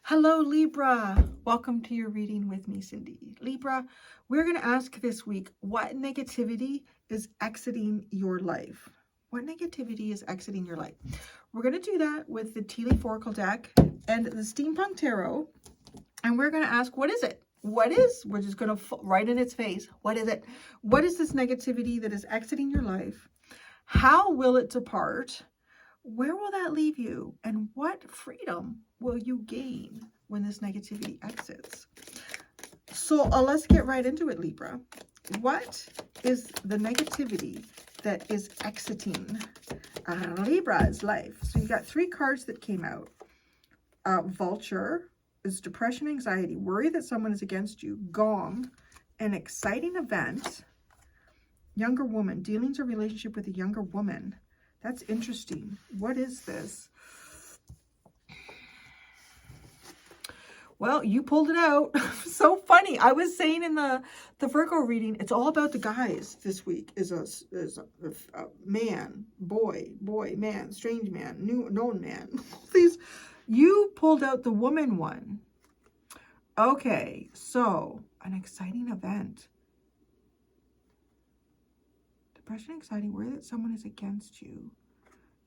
Hello, Libra. Welcome to your reading with me, Cindy. Libra, we're going to ask this week, what negativity is exiting your life? What negativity is exiting your life? We're going to do that with the Tea Leaf Oracle deck and the Steampunk Tarot. And we're going to ask, what is it? We're just going to right in its face. What is it? What is this negativity that is exiting your life? How will it depart? Where will that leave you? And what freedom will you gain when this negativity exits? So let's get right into it, Libra. What is the negativity that is exiting Libra's life? So you got three cards that came out. Vulture is depression, anxiety, worry that someone is against you. Gong, an exciting event. Younger woman, dealings or relationship with a younger woman. That's interesting. What is this? Well, you pulled it out. So funny. I was saying in the Virgo reading, it's all about the guys this week. Is a man, boy, man, strange man, known man. These, you pulled out the woman one. Okay, so an exciting event. Depression, anxiety, worry that someone is against you.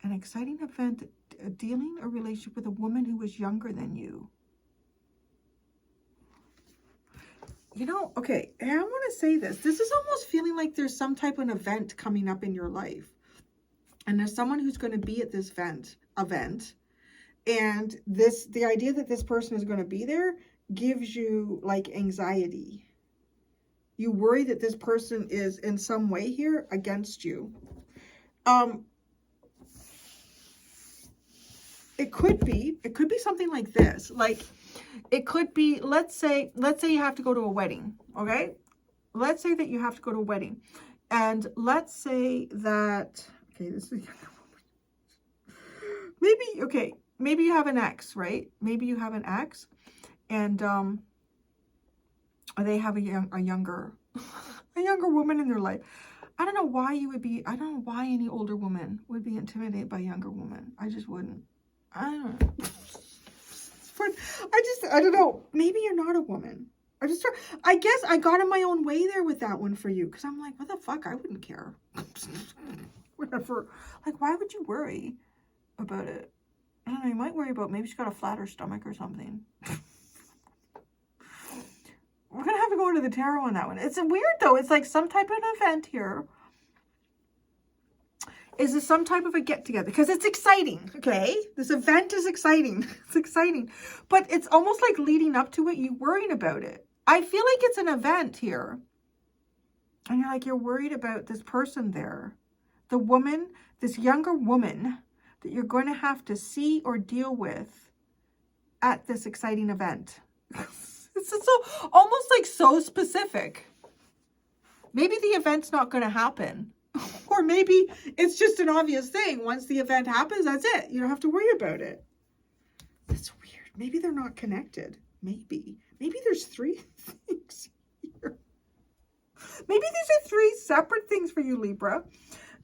An exciting event, dealing a relationship with a woman who was younger than you. You know, okay, I want to say this. This is almost feeling like there's some type of event coming up in your life. And there's someone who's going to be at this event. And the idea that this person is going to be there gives you like anxiety. You worry that this person is in some way here against you. It could be something like this. Like, it could be, let's say you have to go to a wedding, okay? Let's say that you have to go to a wedding. And let's say that, okay, this is, maybe you have an ex, right? Maybe you have an ex, and they have a younger woman in their life. I don't know why any older woman would be intimidated by a younger woman. I just wouldn't. I don't know. I don't know. Maybe you're not a woman. I guess I got in my own way there with that one for you. Because I'm like, what the fuck? I wouldn't care. Whatever. Like, why would you worry about it? I don't know. You might worry about maybe she's got a flatter stomach or something. We're going to have to go into the tarot on that one. It's weird, though. It's like some type of an event here. Is this some type of a get-together? Because it's exciting, okay? This event is exciting. It's exciting. But it's almost like leading up to it, you worrying about it. I feel like it's an event here. And you're worried about this person there. The woman, this younger woman that you're going to have to see or deal with at this exciting event. It's so almost like so specific. Maybe the event's not going to happen. Or maybe it's just an obvious thing. Once the event happens, that's it. You don't have to worry about it. That's weird. Maybe they're not connected. Maybe there's three things here. Maybe these are three separate things for you, Libra.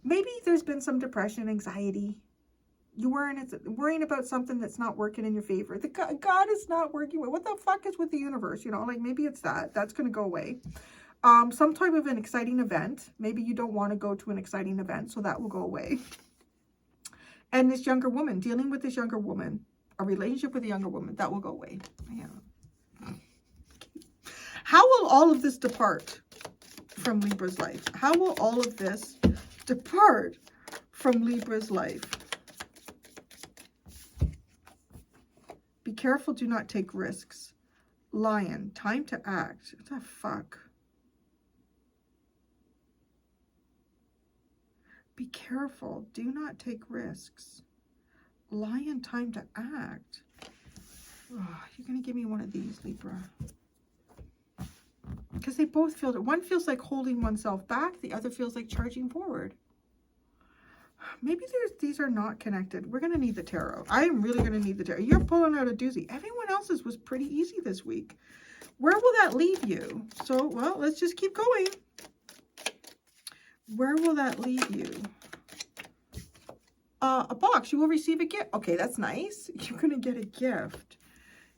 Maybe there's been some depression, anxiety. You're worrying about something that's not working in your favor. God is not working. What the fuck is with the universe? You know, like maybe it's that. That's going to go away. Some type of an exciting event. Maybe you don't want to go to an exciting event, so that will go away. And this younger woman, dealing with this younger woman, a relationship with a younger woman, that will go away. Yeah. How will all of this depart from Libra's life? How will all of this depart from Libra's life? Be careful, do not take risks. Lion, time to act. What the fuck? Be careful. Do not take risks. Lion, time to act. Oh, you're going to give me one of these, Libra. Because they both feel that one feels like holding oneself back. The other feels like charging forward. Maybe these are not connected. We're going to need the tarot. I am really going to need the tarot. You're pulling out a doozy. Everyone else's was pretty easy this week. Where will that leave you? So, well, let's just keep going. Where will that leave you? A box. You will receive a gift. Okay, that's nice. You're going to get a gift.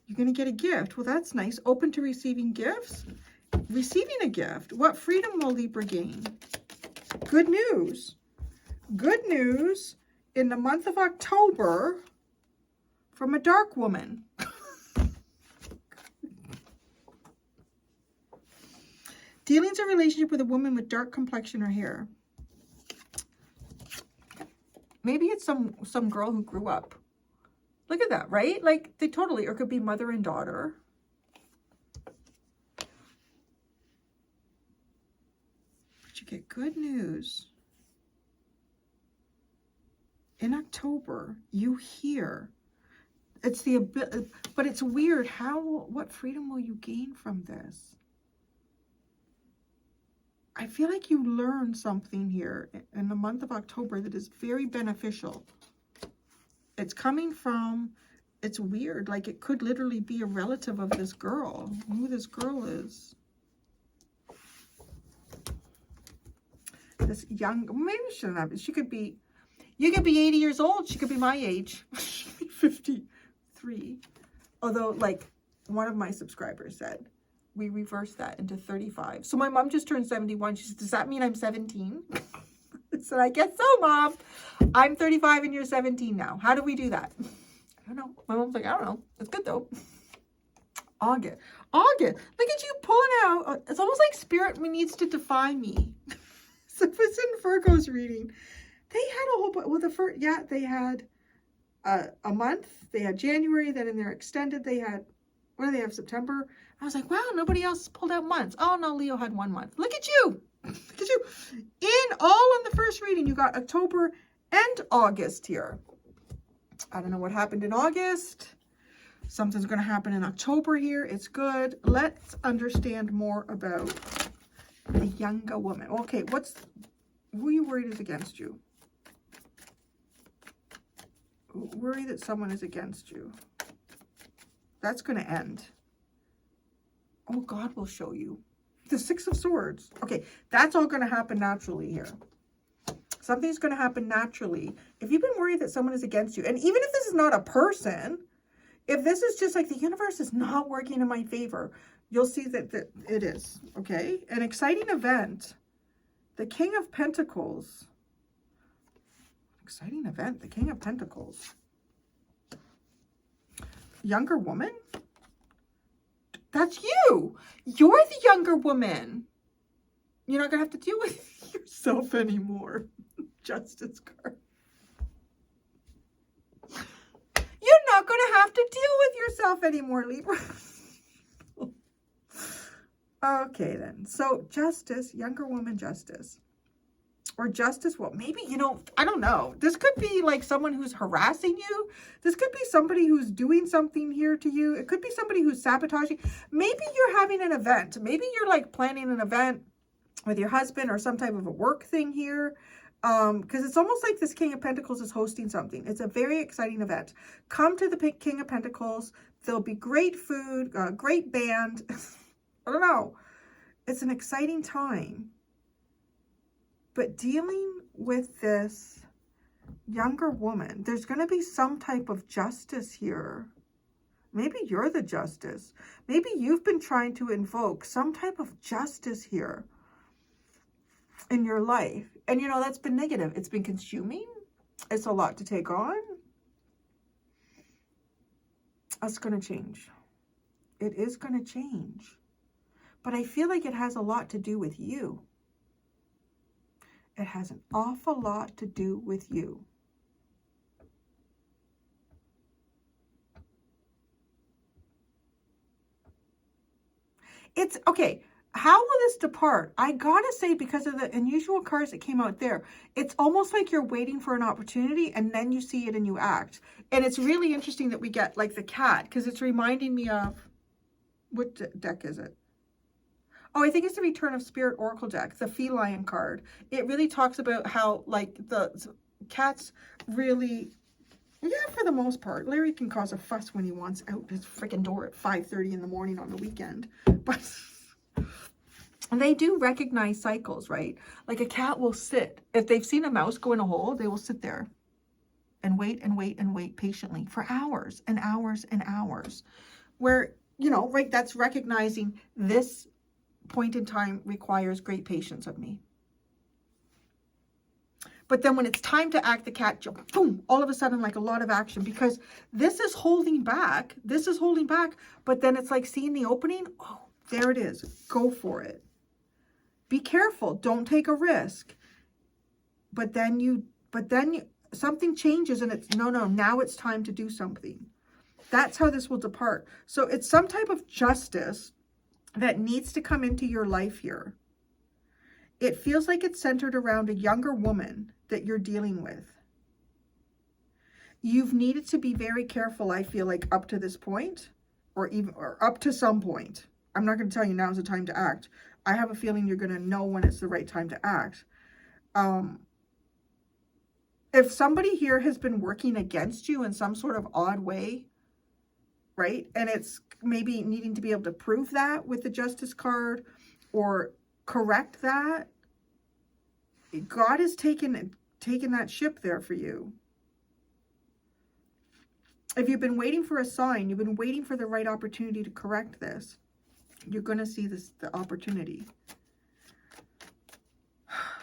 You're going to get a gift. Well, that's nice. Open to receiving gifts. Receiving a gift. What freedom will Libra gain? Good news. Good news in the month of October from a dark woman. Dealings or relationship with a woman with dark complexion or hair. Maybe it's some girl who grew up. Look at that, right? Like, they totally, or it could be mother and daughter. But you get good news. In October, you hear. It's the ability, but it's weird. What freedom will you gain from this? I feel like you learn something here in the month of October that is very beneficial. It's coming from, it's weird, like it could literally be a relative of this girl, who this girl is. This young, maybe she shouldn't have, she could be, you could be 80 years old, she could be my age, 53. Although, like, one of my subscribers said, we reversed that into 35. So my mom just turned 71. She said, does that mean I'm 17? I said, I guess so, Mom. I'm 35 and you're 17 now. How do we do that? I don't know. My mom's like, I don't know. It's good, though. August. Look at you pulling out. It's almost like spirit needs to define me. So if it's in Virgo's reading, they had a whole bunch. Well, they had a month. They had January. Then in their extended, they had, what do they have, September? I was like, wow, nobody else pulled out months. Oh, no, Leo had 1 month. Look at you. Look at you. All on the first reading, you got October and August here. I don't know what happened in August. Something's going to happen in October here. It's good. Let's understand more about the younger woman. Okay, who are you worried is against you? Worry that someone is against you. That's going to end. Oh, God will show you. The 6 of Swords. Okay, that's all going to happen naturally here. Something's going to happen naturally. If you've been worried that someone is against you, and even if this is not a person, if this is just like the universe is not working in my favor, you'll see that it is, okay? An exciting event. The King of Pentacles. Exciting event. The King of Pentacles. Younger woman? That's you. You're the younger woman. You're not going to have to deal with yourself anymore. Justice card. You're not going to have to deal with yourself anymore, Libra. Okay, then. So, justice, younger woman justice. Or justice, well, maybe, I don't know. This could be like someone who's harassing you. This could be somebody who's doing something here to you. It could be somebody who's sabotaging. Maybe you're having an event. Maybe you're like planning an event with your husband or some type of a work thing here. Because it's almost like this King of Pentacles is hosting something. It's a very exciting event. Come to the King of Pentacles. There'll be great food, great band. I don't know. It's an exciting time. But dealing with this younger woman, there's going to be some type of justice here. Maybe you're the justice. Maybe you've been trying to invoke some type of justice here in your life. And, that's been negative. It's been consuming. It's a lot to take on. That's going to change. It is going to change. But I feel like it has a lot to do with you. It has an awful lot to do with you. It's, okay, how will this depart? I gotta say, because of the unusual cards that came out there, it's almost like you're waiting for an opportunity and then you see it and you act. And it's really interesting that we get, like, the cat, because it's reminding me of, what deck is it? Oh, I think it's the Return of Spirit Oracle deck, the feline card. It really talks about how, like, the cats really, yeah, for the most part. Larry can cause a fuss when he wants out his freaking door at 5:30 in the morning on the weekend. But they do recognize cycles, right? Like, a cat will sit. If they've seen a mouse go in a hole, they will sit there and wait and wait and wait patiently for hours and hours and hours. where, you know, right, that's recognizing this point in time requires great patience of me. But then when it's time to act, the cat, boom, all of a sudden, like a lot of action, because this is holding back. This is holding back. But then it's like seeing the opening. Oh, there it is. Go for it. Be careful. Don't take a risk. But then something changes and it's, no, now it's time to do something. That's how this will depart. So it's some type of justice that needs to come into your life here. It feels like it's centered around a younger woman that you're dealing with. You've needed to be very careful, I feel like, up to this point, or up to some point. I'm not going to tell you now's the time to act. I have a feeling you're going to know when it's the right time to act. If somebody here has been working against you in some sort of odd way, right? And it's maybe needing to be able to prove that with the Justice card or correct that. God has taken that ship there for you. If you've been waiting for a sign, you've been waiting for the right opportunity to correct this, you're going to see the opportunity.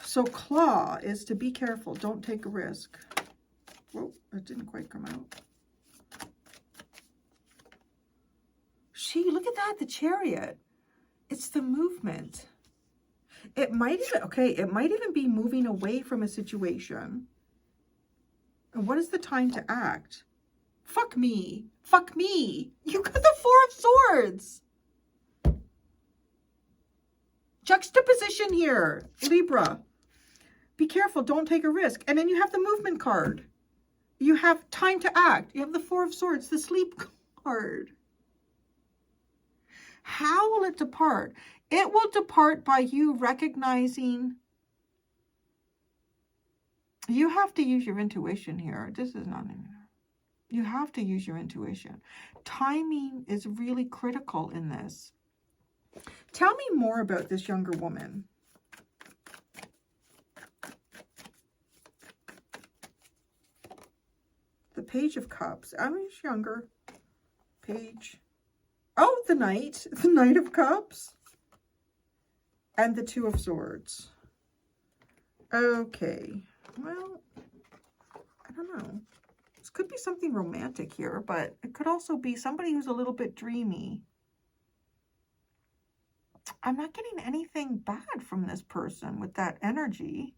So claw is to be careful. Don't take a risk. Whoa, that didn't quite come out. Look at that, the Chariot. It's the movement. It might even be moving away from a situation. And what is the time to act? Fuck me. Fuck me. You got the Four of Swords. Juxtaposition here, Libra. Be careful. Don't take a risk. And then you have the movement card. You have time to act. You have the Four of Swords, the sleep card. How will it depart? It will depart by you recognizing. You have to use your intuition here. This is not. You have to use your intuition. Timing is really critical in this. Tell me more about this younger woman. The Page of Cups. I mean, she's younger. Page. Oh, the Knight. The Knight of Cups. And the Two of Swords. Okay. Well, I don't know. This could be something romantic here, but it could also be somebody who's a little bit dreamy. I'm not getting anything bad from this person with that energy.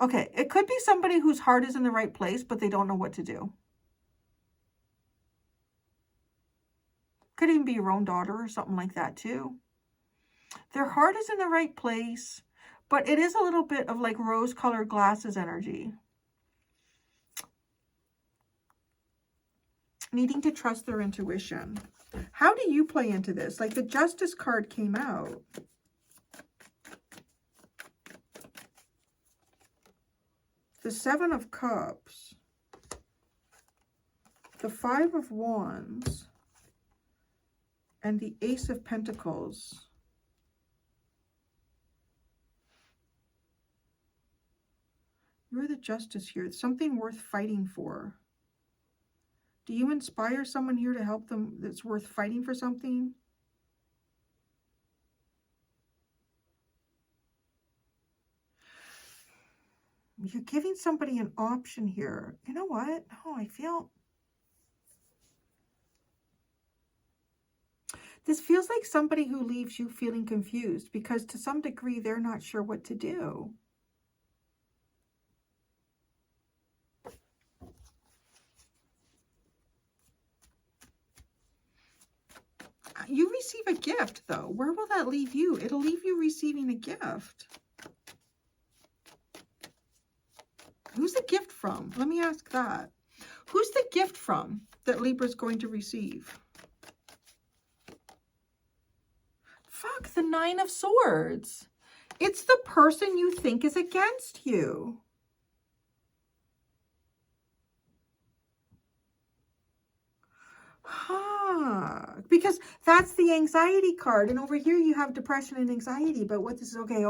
Okay, it could be somebody whose heart is in the right place, but they don't know what to do. Could even be your own daughter or something like that too. Their heart is in the right place, but it is a little bit of like rose-colored glasses energy. Needing to trust their intuition. How do you play into this? Like the Justice card came out. The Seven of Cups. The Five of Wands. And the Ace of Pentacles. You're the Justice here. It's something worth fighting for. Do you inspire someone here to help them that's worth fighting for something? You're giving somebody an option here. You know what? Oh, I feel... This feels like somebody who leaves you feeling confused because to some degree they're not sure what to do. You receive a gift, though. Where will that leave you? It'll leave you receiving a gift. Who's the gift from? Let me ask that. Who's the gift from that Libra's going to receive? Fuck, the Nine of Swords. It's the person you think is against you. Because that's the anxiety card. And over here you have depression and anxiety. But what this is, okay.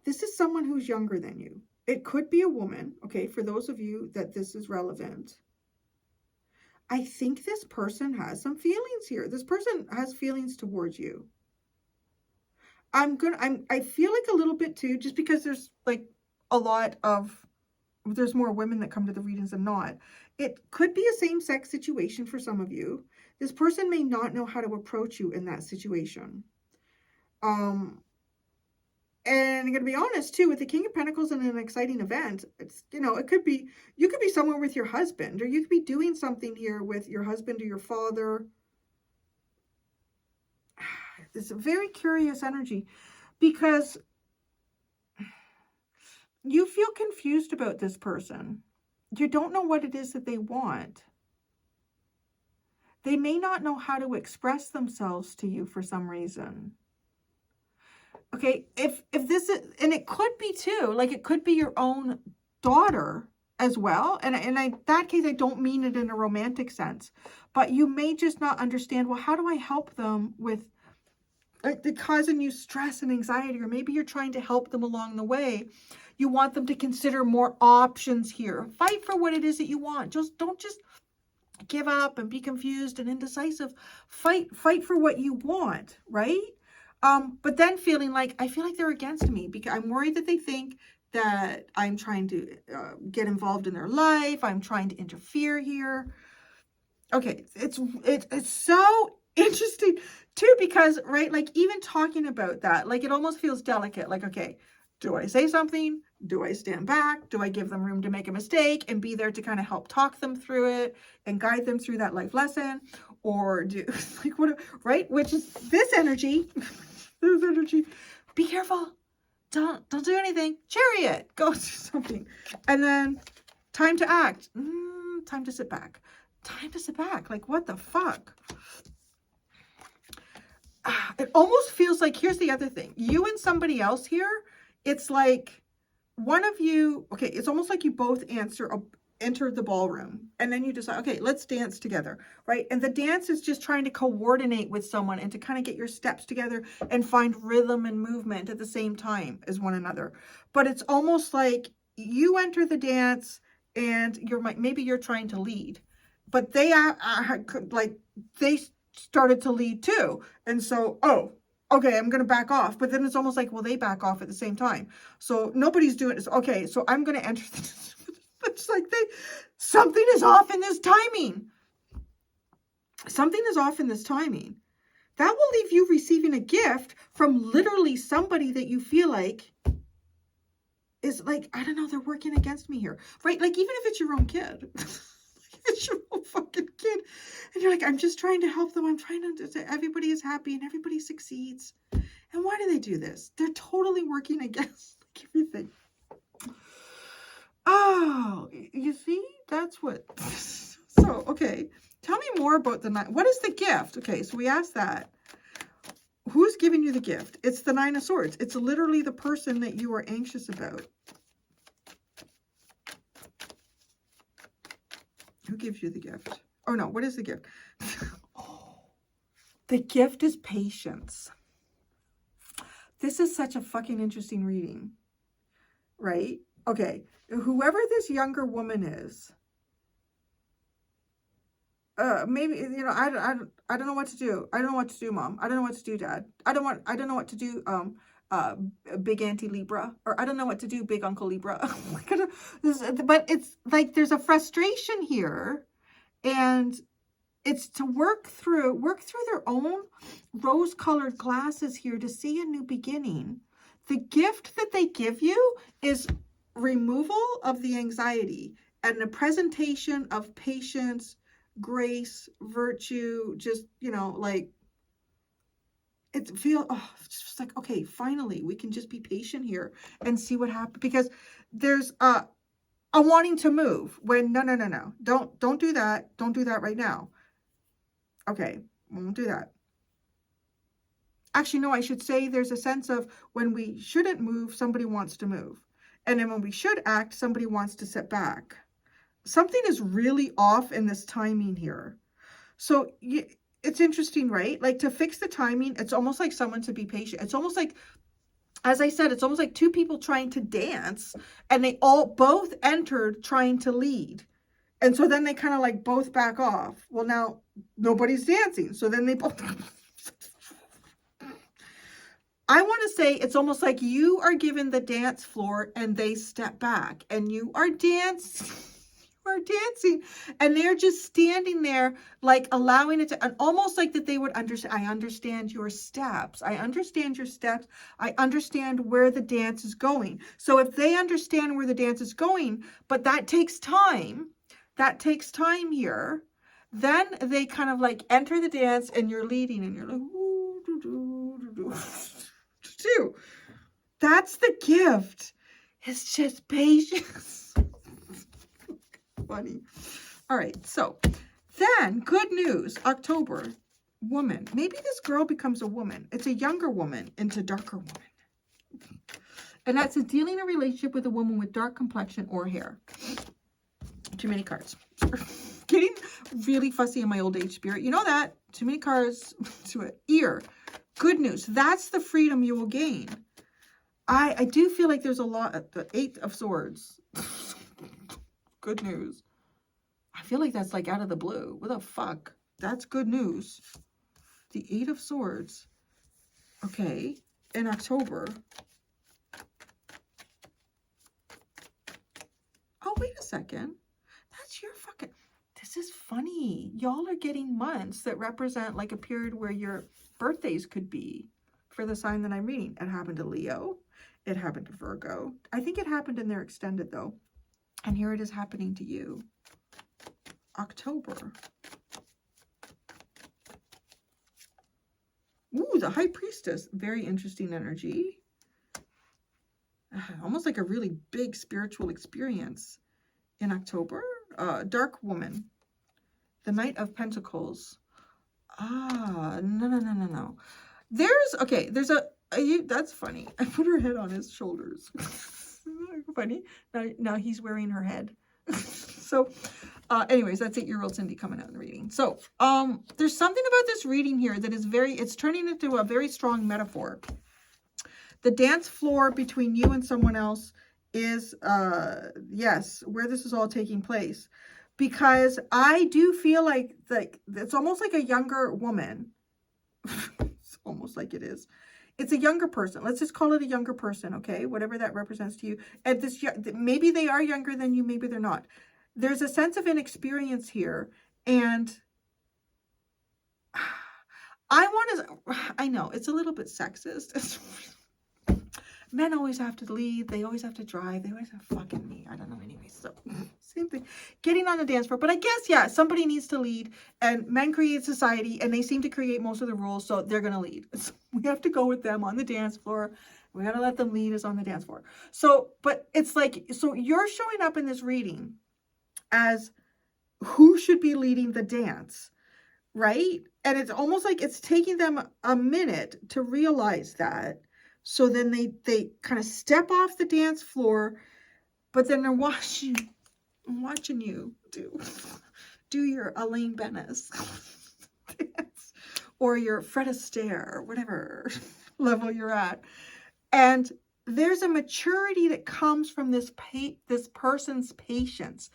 This is someone who's younger than you. It could be a woman, okay, for those of you that this is relevant. I think this person has some feelings here. This person has feelings towards you. I feel like a little bit too, just because there's like a lot of, there's more women that come to the readings than not. It could be a same-sex situation for some of you. This person may not know how to approach you in that situation. And I'm going to be honest too, with the King of Pentacles and an exciting event, it's, you know, it could be, you could be somewhere with your husband, or you could be doing something here with your husband or your father. It's a very curious energy because you feel confused about this person. You don't know what it is that they want. They may not know how to express themselves to you for some reason. Okay, if this is, and it could be too, like it could be your own daughter as well. And that case, I don't mean it in a romantic sense, but you may just not understand, well, how do I help them with like they're causing you stress and anxiety, or maybe you're trying to help them along the way. You want them to consider more options here. Fight for what it is that you want. Don't just give up and be confused and indecisive. Fight for what you want, right? But then feeling like, I feel like they're against me because I'm worried that they think that I'm trying to get involved in their life. I'm trying to interfere here. Okay, it's so interesting too, because, right, like even talking about that, like it almost feels delicate. Like, okay, do I say something? Do I stand back? Do I give them room to make a mistake and be there to kind of help talk them through it and guide them through that life lesson? Or do, like, what, right? Which is this energy. This energy. Be careful. Don't do anything. Chariot. Go do something. And then time to act. Time to sit back. Time to sit back. Like, what the fuck? It almost feels like, here's the other thing. You and somebody else here, it's like one of you, okay, it's almost like you both enter the ballroom, and then you decide, okay, let's dance together, right? And the dance is just trying to coordinate with someone and to kind of get your steps together and find rhythm and movement at the same time as one another. But it's almost like you enter the dance and maybe you're trying to lead, but they are like, they started to lead too. And so, oh, okay, I'm going to back off. But then it's almost like, well, they back off at the same time. So nobody's doing this. Okay, so I'm going to enter this. It's like something is off in this timing. Something is off in this timing. That will leave you receiving a gift from literally somebody that you feel like is like, I don't know, they're working against me here, right? Like, even if it's your own kid, if it's your own fucking kid, and you're like, I'm just trying to help them. I'm trying to, everybody is happy and everybody succeeds. And why do they do this? They're totally working against like everything. Oh, you see, that's what. So, okay, tell me more about the nine. What is the gift? Okay, so we asked that. Who's giving you the gift? It's the Nine of Swords. It's literally the person that you are anxious about. Who gives you the gift? Oh, no, what is the gift? The gift is patience. This is such a fucking interesting reading, right? Okay, whoever this younger woman is, maybe, you know, I don't know what to do. I don't know what to do, Mom. I don't know what to do, Dad. I don't know what to do, Big Auntie Libra, or I don't know what to do, Big Uncle Libra. But it's like there's a frustration here, and it's to work through their own rose-colored glasses here to see a new beginning. The gift that they give you is removal of the anxiety and a presentation of patience, grace, virtue, just, you know, like, it's just like, okay, finally, we can just be patient here and see what happens, because there's a wanting to move when, no, don't do that. Don't do that right now. Okay, won't do that. Actually, no, I should say there's a sense of when we shouldn't move, somebody wants to move. And then when we should act, somebody wants to sit back. Something is really off in this timing here. So it's interesting, right? Like, to fix the timing, it's almost like someone to be patient. It's almost like as I said, it's almost like two people trying to dance, and they both entered trying to lead. And so then they kind of like both back off. Well, now nobody's dancing. So then they both... I want to say it's almost like you are given the dance floor and they step back and you are dancing. And they're just standing there, like allowing it to, and almost like that they would understand. I understand your steps. I understand your steps. I understand where the dance is going. So if they understand where the dance is going, but that takes time, here, then they kind of like enter the dance and you're leading and you're like, ooh, doo, doo, doo, doo. That's the gift. It's just patience. Funny. All right, so then good news, October, woman. Maybe this girl becomes a woman. It's a younger woman into darker woman. And that's a dealing a relationship with a woman with dark complexion or hair. Too many cards. Getting really fussy in my old age spirit. You know that. Too many cards to it. Ear. Good news. That's the freedom you will gain. I do feel like there's a lot. The 8 of Swords. Good news. I feel like that's like out of the blue. What the fuck? That's good news. The 8 of Swords. Okay. In October. Oh, wait a second. That's your fucking... This is funny. Y'all are getting months that represent like a period where your birthdays could be for the sign that I'm reading. It happened to Leo. It happened to Virgo. I think it happened in their extended though. And here it is happening to you. October. Ooh, the High Priestess. Very interesting energy. Almost like a really big spiritual experience in October. Dark Woman. The Knight of Pentacles. No. There's that's funny. I put her head on his shoulders. Funny. Now he's wearing her head. So, anyways, that's 8-year-old Cindy coming out in the reading. So, there's something about this reading here that is it's turning into a very strong metaphor. The dance floor between you and someone else is, yes, where this is all taking place. Because I do feel like it's almost like a younger woman. It's almost like it is. It's a younger person. Let's just call it a younger person, okay? Whatever that represents to you. And this, maybe they are younger than you, maybe they're not. There's a sense of inexperience here. And I know, it's a little bit sexist. Men always have to lead. They always have to drive. They always have fucking me. I don't know anyway. So same thing. Getting on the dance floor. But I guess, yeah, somebody needs to lead. And men create society. And they seem to create most of the rules. So they're going to lead. So we have to go with them on the dance floor. We got to let them lead us on the dance floor. So, but it's like, so you're showing up in this reading as who should be leading the dance. Right? And it's almost like it's taking them a minute to realize that. So then they kind of step off the dance floor, but then they're watching you do your Elaine Bennis dance or your Fred Astaire or whatever level you're at. And there's a maturity that comes from this person's patience.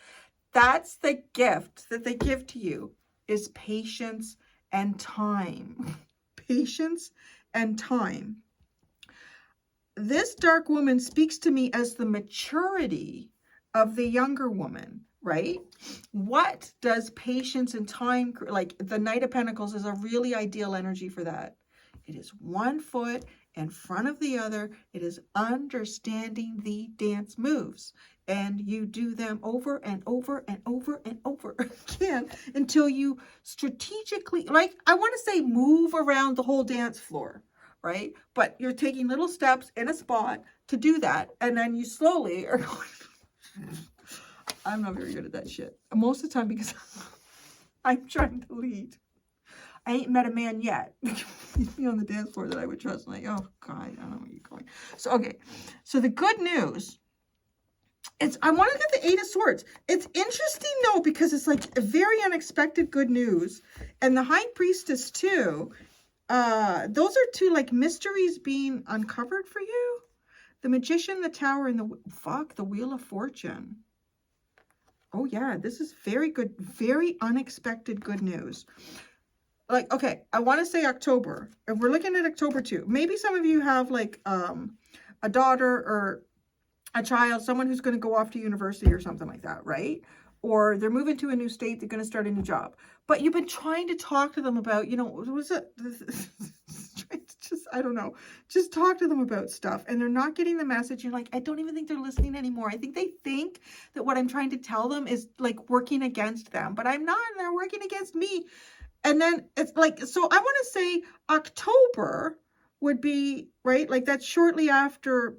That's the gift that they give to you, is patience and time. Patience and time. This dark woman speaks to me as the maturity of the younger woman, right? What does patience and time, like the Knight of Pentacles is a really ideal energy for that. It is one foot in front of the other. It is understanding the dance moves. And you do them over and over and over and over again until you strategically, like I want to say, move around the whole dance floor. Right? But you're taking little steps in a spot to do that. And then you slowly are going. I'm not very good at that shit. Most of the time because I'm trying to lead. I ain't met a man yet. Me on the dance floor that I would trust. I'm like, oh God, I don't know where you're going. So, okay. So the good news. I want to get the 8 of Swords. It's interesting though, because it's like a very unexpected good news. And the High Priestess too. Those are two like mysteries being uncovered for you. The Magician, the Tower, and the Wheel of Fortune. Oh yeah, this is very good, very unexpected good news. Like, okay, I want to say October. If we're looking at October too, maybe some of you have like a daughter or a child, someone who's going to go off to university or something like that, right? Or they're moving to a new state, they're going to start a new job. But you've been trying to talk to them about, you know, was it just, I don't know, just talk to them about stuff, and they're not getting the message. You're like, I don't even think they're listening anymore. I think they think that what I'm trying to tell them is like working against them, but I'm not, and they're working against me. And then it's like, so I want to say October would be, right? Like that's shortly after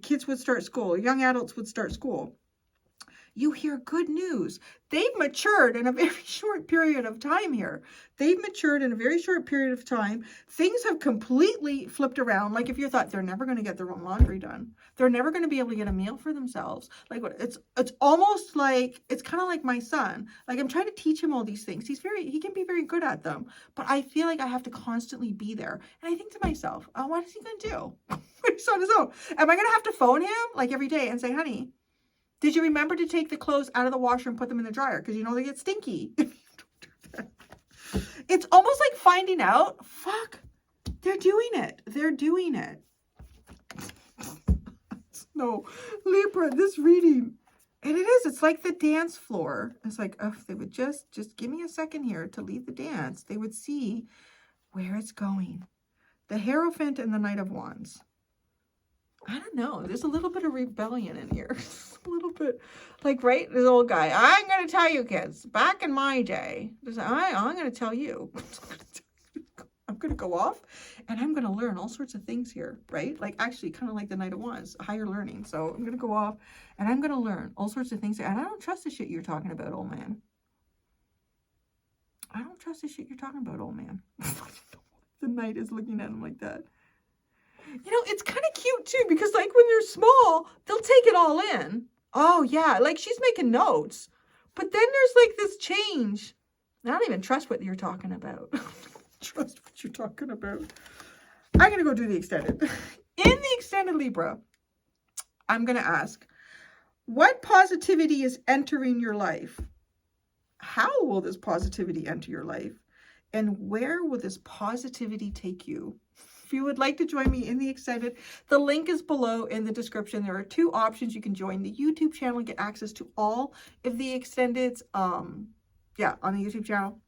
kids would start school, young adults would start school. You hear good news. They've matured in a very short period of time here. They've matured in a very short period of time. Things have completely flipped around. Like if you thought they're never going to get their own laundry done, they're never going to be able to get a meal for themselves. Like it's almost like, it's kind of like my son. Like I'm trying to teach him all these things. He can be very good at them, but I feel like I have to constantly be there. And I think to myself, oh, what is he going to do? He's on his own. Am I going to have to phone him like every day and say, honey, did you remember to take the clothes out of the washer and put them in the dryer? Because you know they get stinky. It's almost like finding out, fuck, they're doing it. They're doing it. No, Libra, this reading. And it is, it's like the dance floor. It's like, oh, if they would just give me a second here to leave the dance, they would see where it's going. The Hierophant and the Knight of Wands. I don't know. There's a little bit of rebellion in here. A little bit like, right? This old guy. I'm going to tell you, kids, back in my day, I'm going to tell you. I'm going to go off and I'm going to learn all sorts of things here, right? Like actually kind of like the Knight of Wands, higher learning. So I'm going to go off and I'm going to learn all sorts of things. And I don't trust the shit you're talking about, old man. I don't trust the shit you're talking about, old man. The knight is looking at him like that. You know, it's kind of cute too, because like when they're small, they'll take it all in. Oh yeah, like she's making notes. But then there's like this change. I don't even trust what you're talking about. Trust what you're talking about. I'm going to go do the extended. In the extended Libra, I'm going to ask, what positivity is entering your life? How will this positivity enter your life? And where will this positivity take you? If you would like to join me in the extended, the link is below in the description. There are two options. You can join the YouTube channel and get access to all of the extendeds, on the YouTube channel,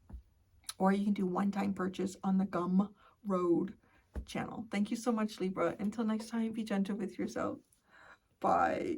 or you can do one-time purchase on the Gumroad channel. Thank you so much, Libra. Until next time, be gentle with yourself. Bye.